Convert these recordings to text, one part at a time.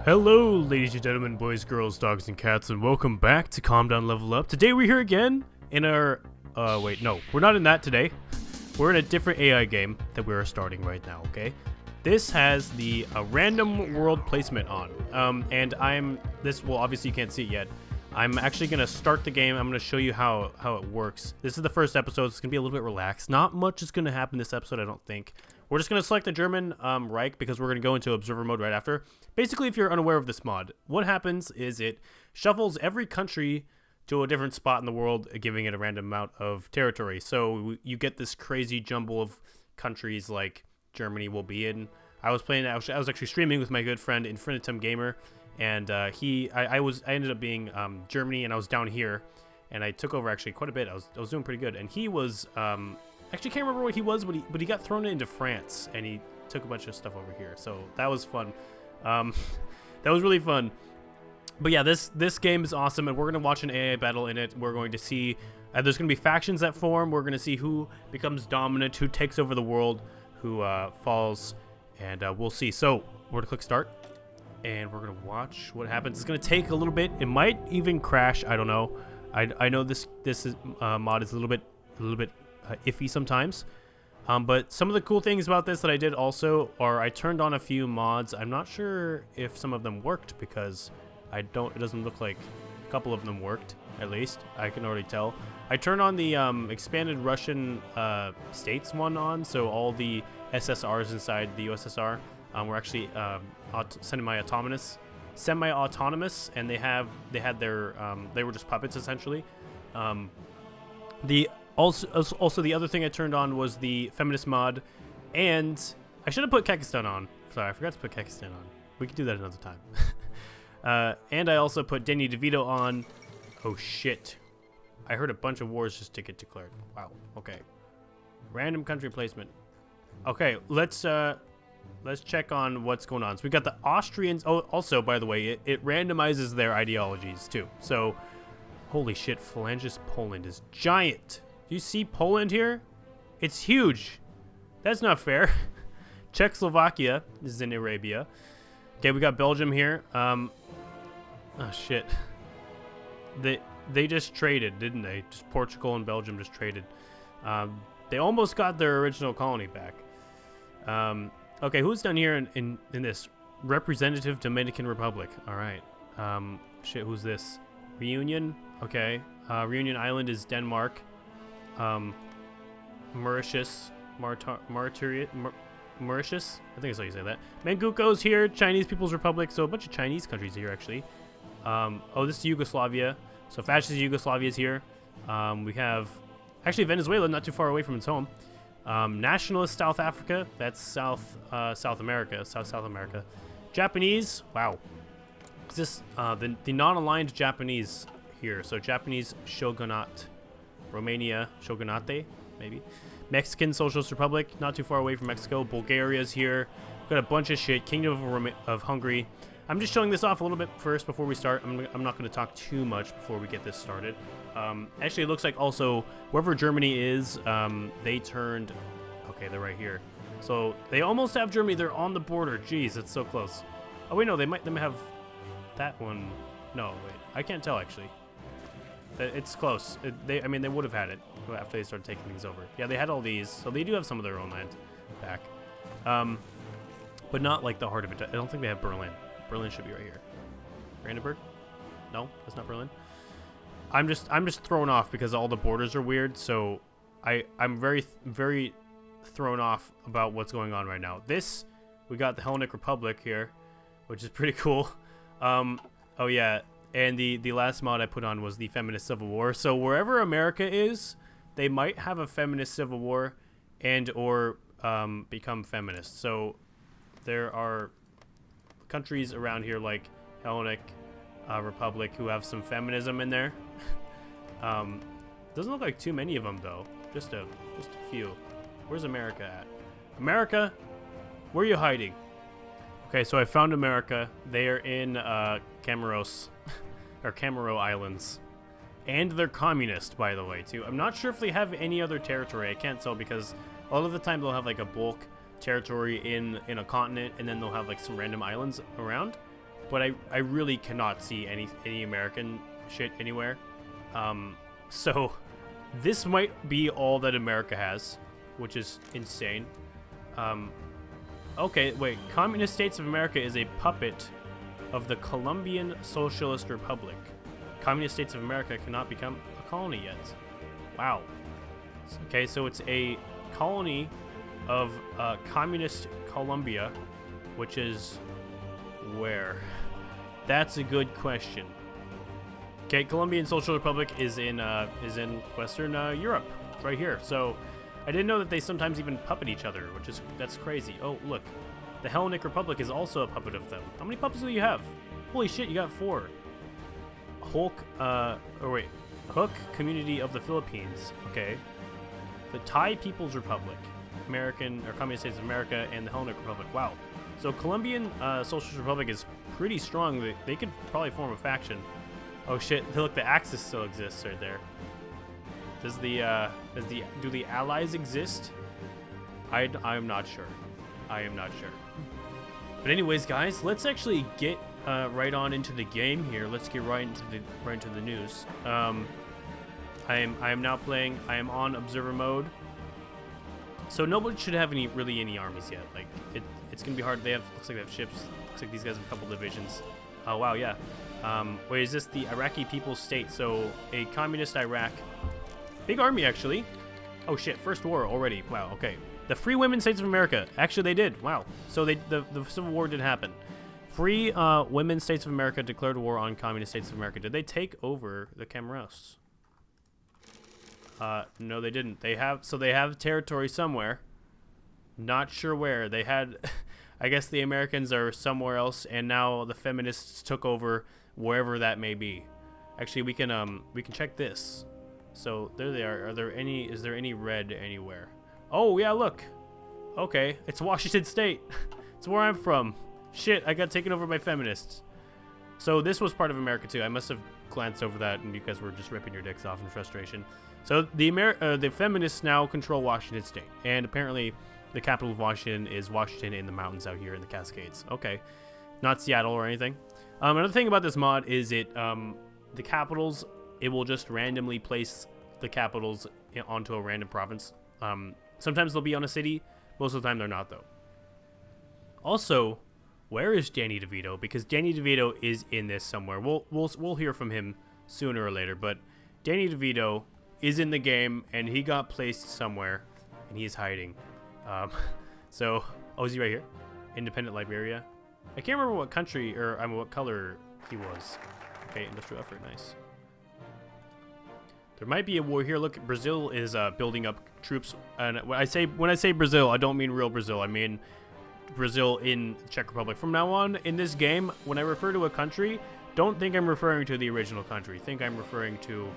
Hello, ladies and gentlemen, boys, girls, dogs, and cats, and welcome back to Calm Down Level Up. Today we're here again in our, wait, no, we're not in that today. We're in a different AI game that we're starting right now, okay? This has the random world placement on, and well, obviously you can't see it yet. I'm actually going to start the game. I'm going to show you how it works. This is the first episode. It's going to be a little bit relaxed. Not much is going to happen this episode, I don't think. We're just going to select the German Reich because we're going to go into observer mode right after. Basically, if you're unaware of this mod, what happens is it shuffles every country to a different spot in the world, giving it a random amount of territory. So you get this crazy jumble of countries like Germany will be in. I was actually streaming with my good friend Infinitum Gamer, and I ended up being Germany, and I was down here, and I took over actually quite a bit. I was doing pretty good, and he was actually can't remember what he was, but he got thrown into France, and he took a bunch of stuff over here. So that was fun. That was really fun. But yeah, this game is awesome, and we're gonna watch an AI battle in it. We're going to see there's gonna be factions that form. We're gonna see who becomes dominant, who takes over the world, who falls, and we'll see. So we're gonna click start, and we're gonna watch what happens. It's gonna take a little bit. It might even crash. I don't know. I know this mod is a little bit iffy sometimes. But some of the cool things about this that I did also are I turned on a few mods. I'm not sure if some of them worked because it doesn't look like a couple of them worked, at least. I can already tell. I turned on the expanded Russian states one on, so all the SSRs inside the USSR were actually semi-autonomous, and they were just puppets essentially. Also, the other thing I turned on was the feminist mod, and I should have put Kekistan on. Sorry, I forgot to put Kekistan on. We can do that another time. And I also put Danny DeVito on. Oh shit! I heard a bunch of wars just to get declared. Wow. Okay. Random country placement. Okay, let's check on what's going on. So we got the Austrians. Oh, also by the way, it randomizes their ideologies too. So, holy shit! Phalanges Poland is giant. Do you see Poland here? It's huge. That's not fair. Czechoslovakia is in Arabia. Okay, we got Belgium here. Oh shit. They just traded, didn't they? Just Portugal and Belgium just traded. They almost got their original colony back. Okay, who's down here in this representative Dominican Republic? All right. Shit, who's this? Reunion. Okay. Reunion Island is Denmark. Mauritius, Mauritius, I think that's how you say that. Manchukuo's here, Chinese People's Republic, so a bunch of Chinese countries here actually. Oh, this is Yugoslavia, so fascist Yugoslavia is here. We have actually Venezuela, not too far away from its home. Nationalist South Africa, that's South America. Japanese, wow. Is this the non-aligned Japanese here? So Japanese shogunate. Romania, Shogunate, maybe. Mexican Socialist Republic, not too far away from Mexico. Bulgaria's here. We've got a bunch of shit. Kingdom of Hungary. I'm just showing this off a little bit first before we start. I'm not going to talk too much before we get this started. Actually, it looks like also wherever Germany is, they turned. Okay, they're right here. So they almost have Germany. They're on the border. Jeez, it's so close. Oh wait, no, they might have that one. No, wait, I can't tell actually. It's close. They would have had it after they started taking things over. Yeah, they had all these, so they do have some of their own land back, but not like the heart of it. I don't think they have Berlin. Berlin should be right here. Brandenburg? No, that's not Berlin. I'm just thrown off because all the borders are weird. So I'm very very thrown off about what's going on right now. We got the Hellenic Republic here, which is pretty cool. Oh yeah. And the last mod I put on was the Feminist Civil War. So wherever America is, they might have a feminist civil war and or become feminist. So there are countries around here like Hellenic Republic who have some feminism in there. Doesn't look like too many of them though. Just a few. Where's America at? America, where are you hiding? Okay, so I found America. They are in Comoros, or Comoro Islands. And they're communist, by the way, too. I'm not sure if they have any other territory. I can't tell because a lot of the time they'll have like a bulk territory in a continent, and then they'll have like some random islands around. but I really cannot see any American shit anywhere. So this might be all that America has, which is insane. Okay, wait. Communist States of America is a puppet of the Colombian Socialist Republic. Communist States of America cannot become a colony yet. Wow. Okay, so it's a colony of Communist Colombia, which is where? That's a good question. Okay, Colombian Social Republic is in Western Europe, right here. So I didn't know that they sometimes even puppet each other, that's crazy. Oh, look. The Hellenic Republic is also a puppet of them. How many puppets do you have? Holy shit, you got 4. Hook Community of the Philippines. Okay. The Thai People's Republic, Communist States of America, and the Hellenic Republic. Wow. So Colombian Socialist Republic is pretty strong. They could probably form a faction. Oh shit! Look, the Axis still exists right there. Do the Allies exist? I'm not sure. I am not sure. But anyways, guys, let's actually get right on into the game here. Let's get right into the news. I am now playing. I am on observer mode. So nobody should have any armies yet. Like it's gonna be hard. Looks like they have ships. Looks like these guys have a couple divisions. Oh wow, yeah. Wait, is this the Iraqi People's State? So a communist Iraq. Big army, actually. Oh shit, first war already. Wow, okay. The Free Women States of America. Actually, they did. Wow. So the Civil War did happen. Free Women States of America declared war on Communist States of America. Did they take over the Comoros? No, they didn't. They have territory somewhere. Not sure where. They had... I guess the Americans are somewhere else, and now the feminists took over wherever that may be. Actually, we can check this. So there they are. Is there any red anywhere? Oh yeah, look. Okay, it's Washington State. It's where I'm from. Shit, I got taken over by feminists. So this was part of America too. I must have glanced over that, and you guys were just ripping your dicks off in frustration. So the feminists now control Washington State, and apparently the capital of Washington is Washington in the mountains out here in the Cascades. Okay, not Seattle or anything. Another thing about this mod is the capitals. It will just randomly place the capitals onto a random province. Sometimes they'll be on a city. Most of the time they're not, though. Also, where is Danny DeVito? Because Danny DeVito is in this somewhere. We'll hear from him sooner or later. But Danny DeVito is in the game, and he got placed somewhere, and he's hiding. So, oh, is he right here? Independent Liberia. I can't remember what country or what color he was. Okay, industrial effort, nice. There might be a war here. Look, Brazil is building up troops. And when I say Brazil, I don't mean real Brazil. I mean Brazil in Czech Republic. From now on, in this game, when I refer to a country, don't think I'm referring to the original country. Think I'm referring to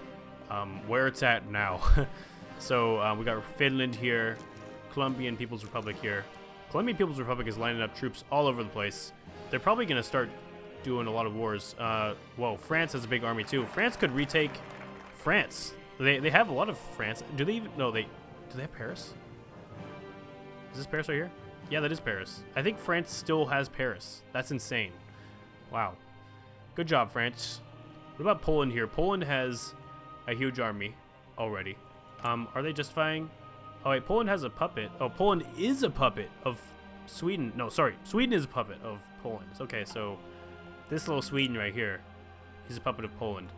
where it's at now. So we got Finland here, Colombian People's Republic here. Colombian People's Republic is lining up troops all over the place. They're probably going to start doing a lot of wars. Whoa, France has a big army too. France could retake France. They have a lot of France. Do they even... No, do they have Paris? Is this Paris right here? Yeah, that is Paris. I think France still has Paris. That's insane. Wow. Good job, France. What about Poland here? Poland has a huge army already. Are they justifying? Oh, wait, Poland has a puppet. Oh, Poland is a puppet of Sweden. No, sorry. Sweden is a puppet of Poland. Okay, so this little Sweden right here is a puppet of Poland.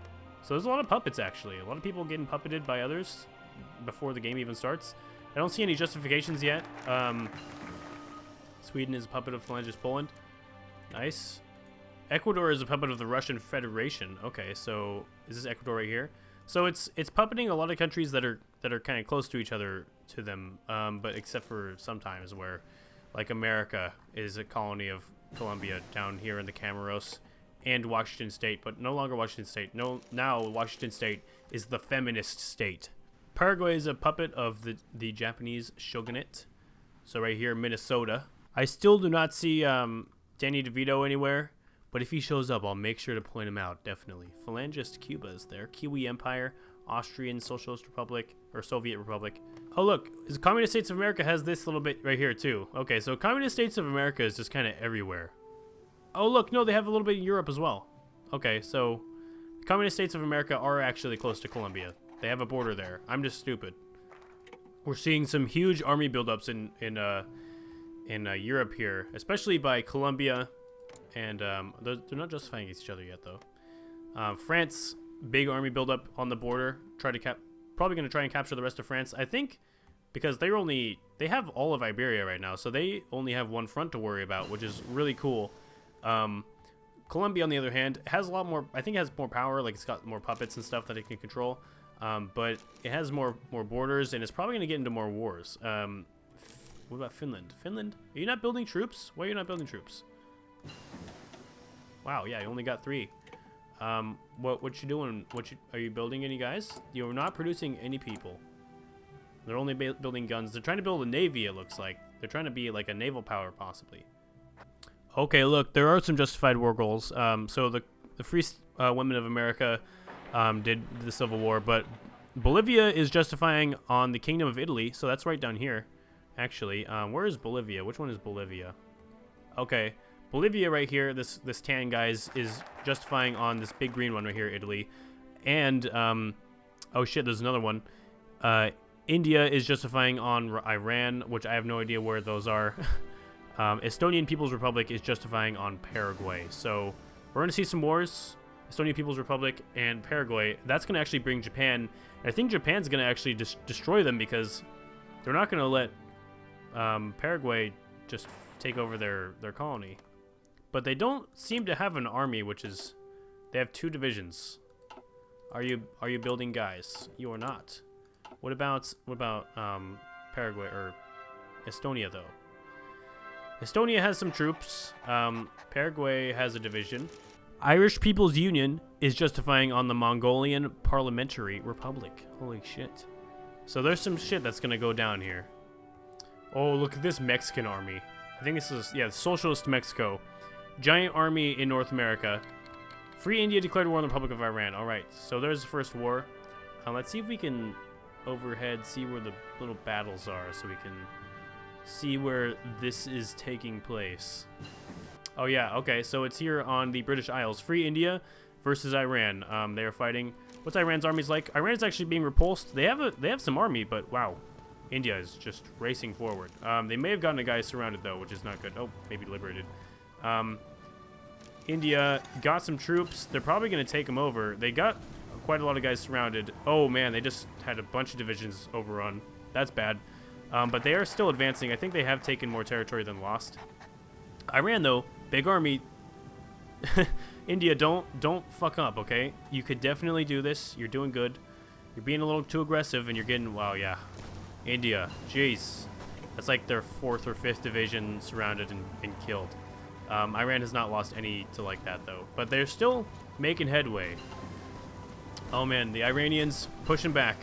So there's a lot of puppets, actually. A lot of people getting puppeted by others before the game even starts. I don't see any justifications yet. Sweden is a puppet of Phalanges Poland. Nice. Ecuador is a puppet of the Russian Federation. Okay, so is this Ecuador right here? So it's puppeting a lot of countries that are kind of close to each other to them, but except for sometimes where, like America is a colony of Colombia down here in the Comoros, and Washington State, but no longer Washington State. No, now Washington State is the feminist state. Paraguay is a puppet of the Japanese shogunate. So right here, Minnesota. I still do not see Danny DeVito anywhere, but if he shows up, I'll make sure to point him out, definitely. Phalangist Cuba is there. Kiwi Empire, Austrian Socialist Republic, or Soviet Republic. Oh look, the Communist States of America has this little bit right here too. Okay, so Communist States of America is just kind of everywhere. Oh, look, no, they have a little bit in Europe as well. Okay, so the Communist States of America are actually close to Colombia. They have a border there. I'm just stupid. We're seeing some huge army buildups in Europe here, especially by Colombia, and they're not justifying against each other yet, though. France, big army buildup on the border. Probably going to try and capture the rest of France. I think because they have all of Iberia right now, so they only have one front to worry about, which is really cool. Colombia, on the other hand, has a lot more. I think it has more power. Like, it's got more puppets and stuff that it can control. But it has more borders, and it's probably going to get into more wars. What about Finland? Finland, are you not building troops? Why are you not building troops? Wow, yeah, you only got 3. What you doing? Are you building any guys? You're not producing any people. They're only building guns. They're trying to build a navy, it looks like. They're trying to be like a naval power, possibly. Okay, look, there are some justified war goals. So the Free Women of America did the Civil War, but Bolivia is justifying on the Kingdom of Italy, so that's right down here, actually. Where is Bolivia? Which one is Bolivia? Okay, Bolivia right here, this tan guy is justifying on this big green one right here, Italy. And, oh shit, there's another one. India is justifying on Iran, which I have no idea where those are. Estonian People's Republic is justifying on Paraguay. So we're going to see some wars. Estonian People's Republic and Paraguay. That's going to actually bring Japan. And I think Japan's going to actually destroy them because they're not going to let Paraguay just take over their colony. But they don't seem to have an army, which is... They have 2 divisions. Are you building guys? You are not. What about Paraguay or Estonia though? Estonia has some troops. Paraguay has a division. Irish People's Union is justifying on the Mongolian Parliamentary Republic. Holy shit. So there's some shit that's gonna go down here. Oh, look at this Mexican army. I think this is, yeah, Socialist Mexico. Giant army in North America. Free India declared war on the Republic of Iran. Alright, so there's the first war. Let's see if we can overhead see where the little battles are so we can see where this is taking place. Oh yeah, okay, so it's here on the British Isles. Free India versus Iran. They are fighting. What's Iran's armies like? Iran is actually being repulsed. They have some army, but wow. India is just racing forward. They may have gotten a guy surrounded though, which is not good. Oh, maybe liberated. India got some troops. They're probably going to take them over. They got quite a lot of guys surrounded. Oh man, they just had a bunch of divisions overrun. That's bad. But they are still advancing. I think they have taken more territory than lost. Iran though, big army. India, don't fuck up, okay? You could definitely do this. You're doing good. You're being a little too aggressive and you're getting, wow, yeah. India, jeez. That's like their 4th or 5th division surrounded and killed. Iran has not lost any to like that though, but they're still making headway. Oh man, the Iranians pushing back,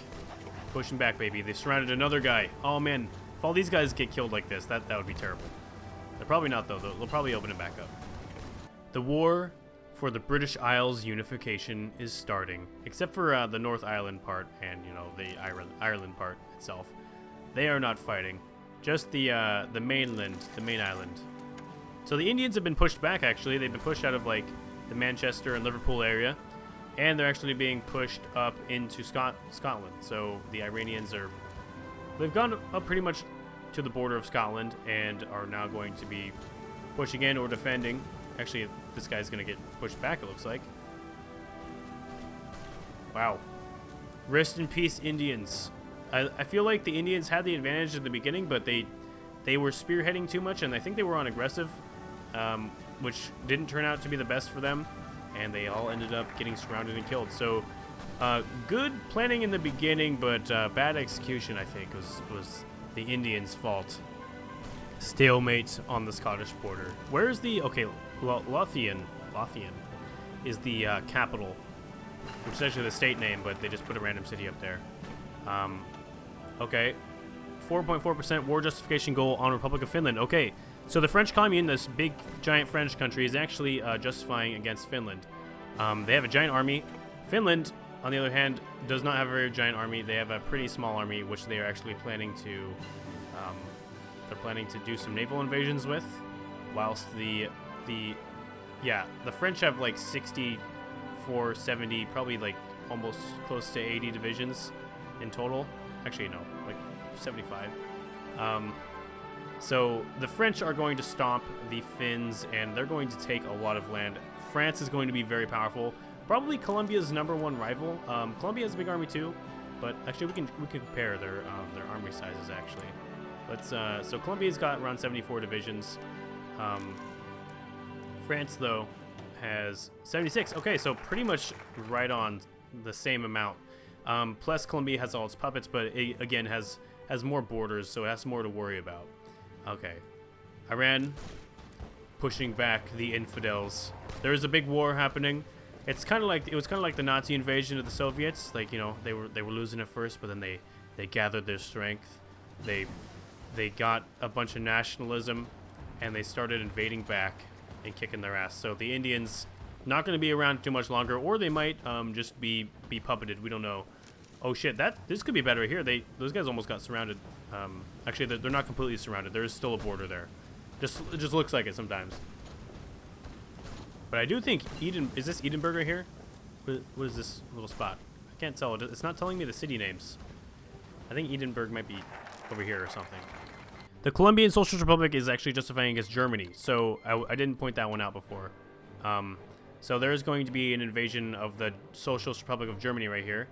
baby. They surrounded another guy. Oh man, if all these guys get killed like this, that would be terrible. They're probably not though. They'll probably open it back up. The war for the British Isles unification is starting, except for the North Ireland part and the Ireland part itself. They are not fighting. Just the mainland, the main island. So the Indians have been pushed back. Actually, they've been pushed out of like the Manchester and Liverpool area. And they're actually being pushed up into Scotland. So the Iranians they've gone up pretty much to the border of Scotland and are now going to be pushing in or defending. Actually, this guy's going to get pushed back, it looks like. Wow. Rest in peace, Indians. I feel like the Indians had the advantage in the beginning, but they were spearheading too much, and I think they were on aggressive, which didn't turn out to be the best for them. And they all ended up getting surrounded and killed. So, good planning in the beginning, but bad execution, I think, was the Indians' fault. Stalemate on the Scottish border. Where is the... Okay, Lothian is the capital, which is actually the state name, but they just put a random city up there. Okay. 4.4% war justification goal on Republic of Finland. Okay. So the French Commune, this big, giant French country, is actually justifying against Finland. They have a giant army. Finland, on the other hand, does not have a very giant army. They have a pretty small army, which they are actually planning to... they're planning to do some naval invasions with, whilst the yeah, the French have like 64, 70, probably like almost close to 80 divisions in total. Actually, no, like 75. So the French are going to stomp the Finns, and they're going to take a lot of land. France is going to be very powerful. Probably Colombia's #1 rival. Colombia has a big army too, but actually we can compare their army sizes actually. Let's so Colombia's got around 74 divisions. France though has 76. Okay, so pretty much right on the same amount. Plus Colombia has all its puppets, but it again has more borders, so it has more to worry about. Okay, Iran pushing back the infidels. There is a big war happening. It was kind of like the Nazi invasion of the Soviets. Like, you know, they were losing at first, but then they gathered their strength. They got a bunch of nationalism, and they started invading back and kicking their ass. So the Indians not going to be around too much longer, or they might just be puppeted. We don't know. Oh shit! This could be better here. Those guys almost got surrounded. Actually, they're not completely surrounded. There is still a border there. It just looks like it sometimes. But I do think is this Edinburgh right here? What is this little spot? I can't tell. It's not telling me the city names. I think Edinburgh might be over here or something. The Colombian Socialist Republic is actually justifying against Germany, so I didn't point that one out before. So there's going to be an invasion of the Socialist Republic of Germany right here.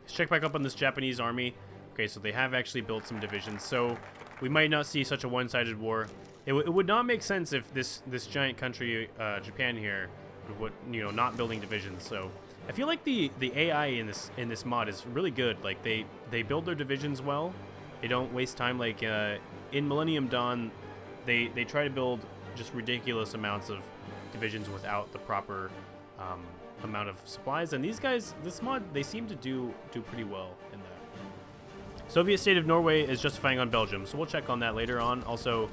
Let's check back up on this Japanese army. Okay, so they have actually built some divisions, so we might not see such a one-sided war. It would not make sense if this giant country, Japan here, would not building divisions. So I feel like the AI in this mod is really good. Like they build their divisions well. They don't waste time. Like in Millennium Dawn, they try to build just ridiculous amounts of divisions without the proper amount of supplies. And these guys, this mod, they seem to do pretty well in that. Soviet state of Norway is justifying on Belgium, so we'll check on that later on. Also,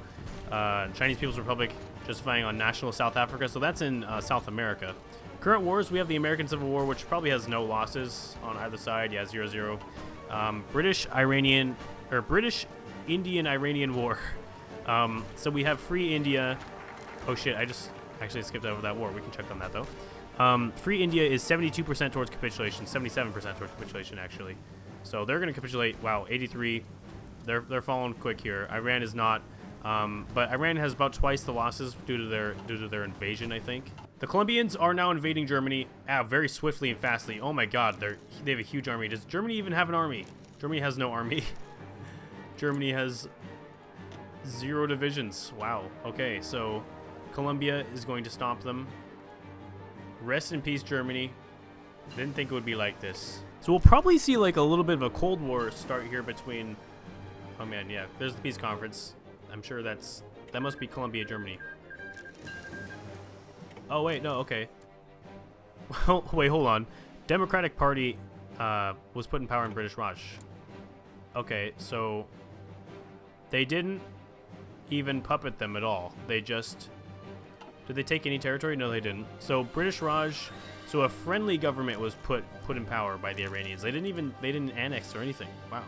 Chinese People's Republic justifying on national South Africa, so that's in South America. Current wars, we have the American Civil War, which probably has no losses on either side. Yeah, 0-0. British Indian-Iranian War. So we have Free India. Oh shit, I just actually skipped over that war. We can check on that though. Free India is 72% towards capitulation, 77% towards capitulation actually. So they're going to capitulate. Wow, 83. They're falling quick here. Iran is not, but Iran has about twice the losses due to their invasion, I think. The Colombians are now invading Germany very swiftly and fastly. Oh my God, they have a huge army. Does Germany even have an army? Germany has no army. Germany has 0 divisions. Wow. Okay, so Colombia is going to stomp them. Rest in peace, Germany. Didn't think it would be like this. So we'll probably see like a little bit of a Cold War start here between... Oh man, yeah, there's the peace conference. I'm sure that must be Colombia, Germany. Oh wait, no, okay. Well, wait, hold on. Democratic Party was put in power in British Raj. Okay, so they didn't even puppet them at all. They just... Did they take any territory? No, they didn't. So British Raj... So a friendly government was put in power by the Iranians. They didn't annex or anything. Wow.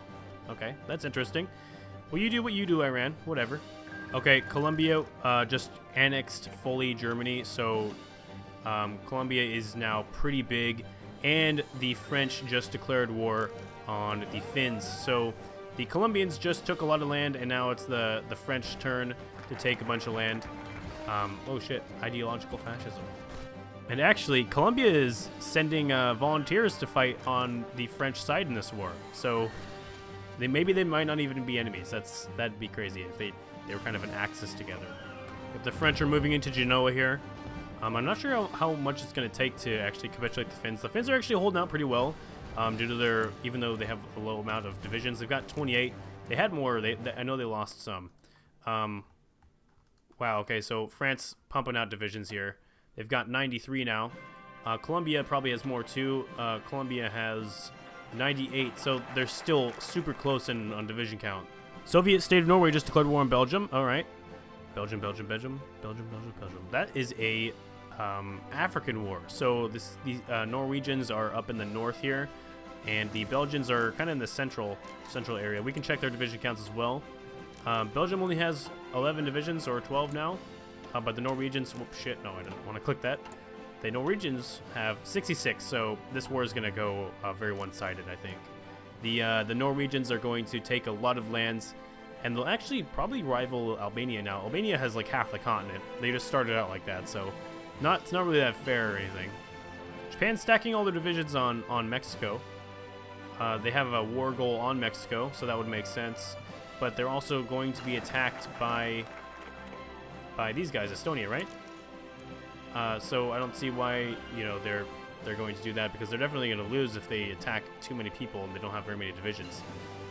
Okay, that's interesting. Well, you do what you do, Iran. Whatever. Okay, Colombia just annexed fully Germany. So Colombia is now pretty big, and the French just declared war on the Finns. So the Colombians just took a lot of land, and now it's the French turn to take a bunch of land. Oh shit! Ideological fascism. And actually, Colombia is sending volunteers to fight on the French side in this war. So maybe they might not even be enemies. That'd be crazy if they were kind of an axis together. If the French are moving into Genoa here, I'm not sure how much it's going to take to actually capitulate the Finns. The Finns are actually holding out pretty well due to even though they have a low amount of divisions. They've got 28. They had more. I know they lost some. Wow, okay, so France pumping out divisions here. They've got 93 now. Colombia probably has more too. Colombia has 98, so they're still super close on division count. Soviet state of Norway just declared war on Belgium. All right. Belgium. That is a African war. So the Norwegians are up in the north here, and the Belgians are kind of in the central area. We can check their division counts as well. Belgium only has 11 divisions, or 12 now. but the Norwegians, whoops, shit, no, I didn't want to click that. The Norwegians have 66, so this war is going to go very one-sided, I think. The Norwegians are going to take a lot of lands, and they'll actually probably rival Albania now. Albania has like half the continent. They just started out like that, so it's not really that fair or anything. Japan's stacking all their divisions on Mexico. They have a war goal on Mexico, so that would make sense. But they're also going to be attacked by these guys, Estonia, right? So I don't see why, you know, they're going to do that, because they're definitely going to lose if they attack too many people and they don't have very many divisions.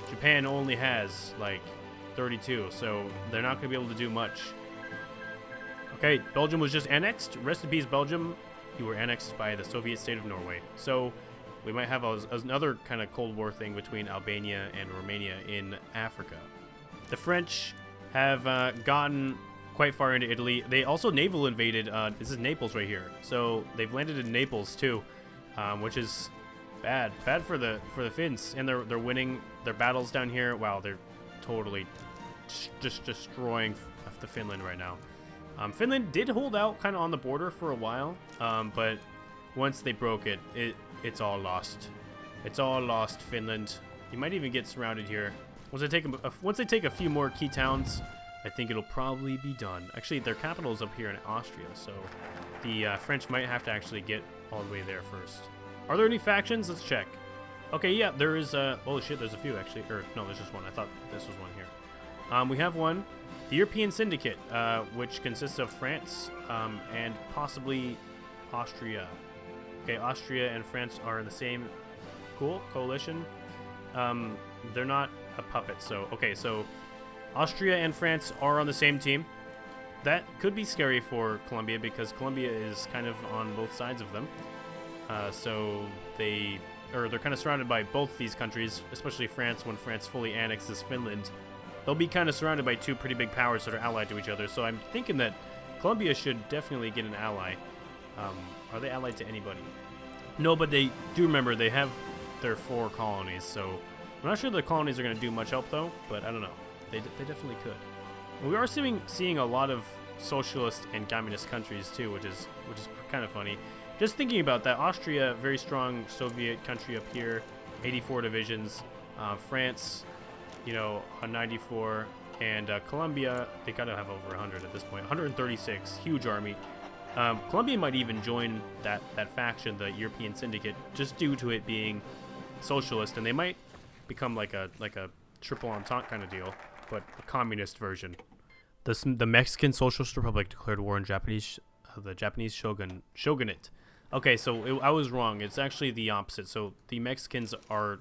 Japan only has like 32, so they're not going to be able to do much. Okay, Belgium was just annexed. Rest in peace, Belgium. You were annexed by the Soviet state of Norway. So we might have another kind of Cold War thing between Albania and Romania in Africa. The French have gotten quite far into Italy. They also naval invaded. This is Naples right here. So they've landed in Naples too, which is bad for the Finns. And they're winning their battles down here. Wow, they're totally just destroying the Finland right now. Finland did hold out kind of on the border for a while, but once they broke it, it's all lost. It's all lost, Finland. You might even get surrounded here. Once they take a few more key towns, I think it'll probably be done. Actually, their capital is up here in Austria, so the French might have to actually get all the way there first. Are there any factions? Let's check. Okay, yeah, there is. Holy shit, there's a few actually. Or no, there's just one. I thought this was one here. We have one. The European Syndicate, which consists of France and possibly Austria. Okay, Austria and France are in the same coalition. They're not a puppet, so okay, so Austria and France are on the same team. That could be scary for Colombia, because Colombia is kind of on both sides of them. So they're kind of surrounded by both these countries, especially France. When France fully annexes Finland, they'll be kind of surrounded by two pretty big powers that are allied to each other. So I'm thinking that Colombia should definitely get an ally. Are they allied to anybody? No, but they do remember they have their 4 colonies. So I'm not sure the colonies are going to do much help though, but I don't know. They definitely could. And we are seeing a lot of socialist and communist countries too, which is kind of funny. Just thinking about that, Austria, very strong Soviet country up here, 84 divisions. France, you know, 94, and Colombia, they gotta have over 100 at this point. 136, huge army. Colombia might even join that faction, the European Syndicate, just due to it being socialist, and they might become like a triple entente kind of deal, but a communist version. The Mexican Socialist Republic declared war on the Japanese shogunate. Okay, so I was wrong. It's actually the opposite. So the Mexicans are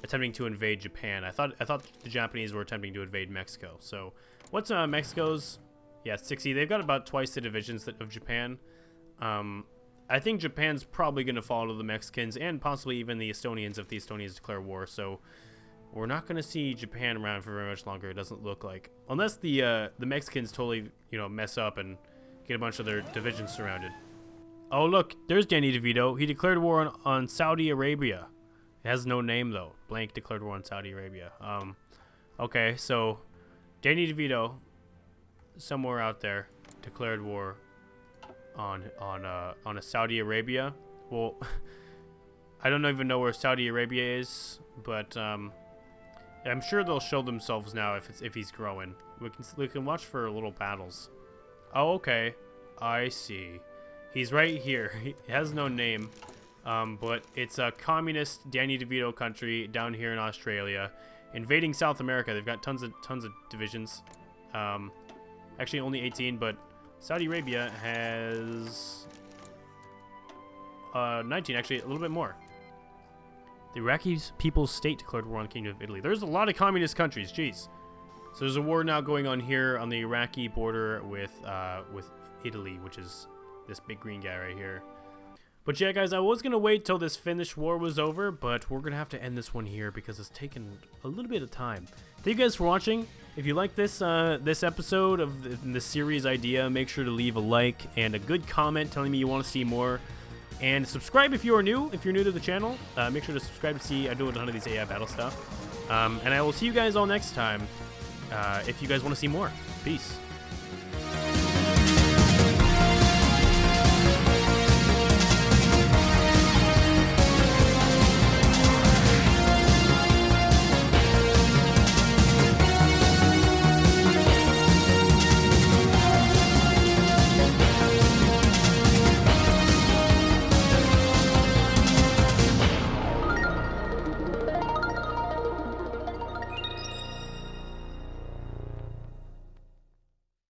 attempting to invade Japan. I thought the Japanese were attempting to invade Mexico. So what's Mexico's? Yeah, 60. They've got about twice the divisions of Japan. I think Japan's probably going to follow the Mexicans and possibly even the Estonians if the Estonians declare war. So we're not going to see Japan around for very much longer, it doesn't look like. Unless the Mexicans totally, you know, mess up and get a bunch of their divisions surrounded. Oh, look, there's Danny DeVito. He declared war on Saudi Arabia. It has no name, though. Blank declared war on Saudi Arabia. Okay, so Danny DeVito, somewhere out there, declared war on a Saudi Arabia. Well, I don't even know where Saudi Arabia is, but I'm sure they'll show themselves now if he's growing. We can watch for little battles. Oh, okay, I see. He's right here. He has no name, but it's a communist Danny DeVito country down here in Australia, invading South America. They've got tons of divisions. Actually, only 18, but Saudi Arabia has 19. Actually, a little bit more. The Iraqi People's State declared war on the Kingdom of Italy. There's a lot of communist countries. Jeez. So there's a war now going on here on the Iraqi border with Italy, which is this big green guy right here. But yeah, guys, I was going to wait till this Finnish war was over, but we're going to have to end this one here because it's taken a little bit of time. Thank you guys for watching. If you like this this episode of the series idea, make sure to leave a like and a good comment telling me you want to see more. And subscribe if you are new. If you're new to the channel, make sure to subscribe to see I do a ton of these AI battle stuff. And I will see you guys all next time if you guys want to see more. Peace.